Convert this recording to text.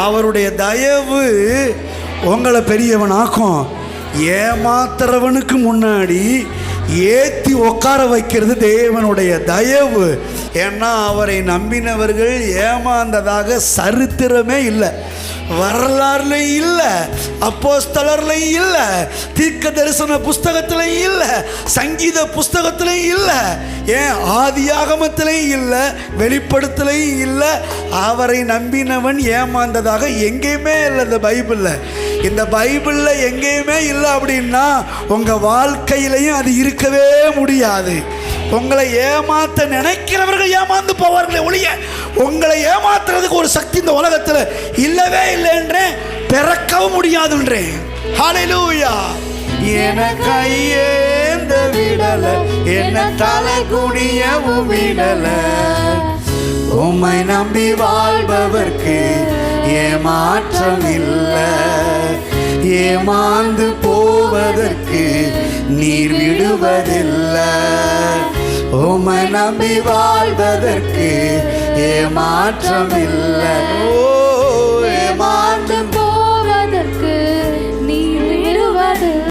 அவருடைய தயவு உங்களை பெரியவனாக்கும். ஏமாத்துறவனுக்கு முன்னாடி ஏற்றி உட்கார வைக்கிறது தேவனுடைய தயவு. ஏன்னா அவரை நம்பினவர்கள் ஏமாந்ததாக சரித்திரமே இல்லை, வரலாறுலையும் இல்லை, அப்போஸ்தலர்லையும் இல்லை, தீர்க்க தரிசன புஸ்தகத்திலையும் இல்லை, சங்கீத புஸ்தகத்திலையும் இல்லை, ஏன் ஆதியாகமத்திலையும் இல்லை, வெளிப்படுத்தலையும் இல்லை. அவரை நம்பினவன் ஏமாந்ததாக எங்கேயுமே இல்லை இந்த பைபிளில். இந்த பைபிளில் எங்கேயுமே இல்லை அப்படின்னா உங்கள் வாழ்க்கையிலையும் அது இருக்கவே முடியாது. உங்களை ஏமாற்ற நினைக்கிறவர்கள் ஏமாந்து போவார்களே ஒழிய உங்களை ஏமாத்துறதுக்கு ஒரு சக்தி இந்த உலகத்தில் இல்லவே இல்லை என்றேன், பிறக்கவும் முடியாதுன்றேன். ஹல்லேலூயா. என கையேந்த விடல, என்ன தலை குனியவும் விடல, உம்மை நம்பி வாழ்பவர்க்கு ஏமாற்றம் இல்லை, ஏமாந்து போவதற்கு நீர் விடுவதில்லை, உம்மை நம்பி வாழ்வதற்கு ஏமாற்றம் இல்லை.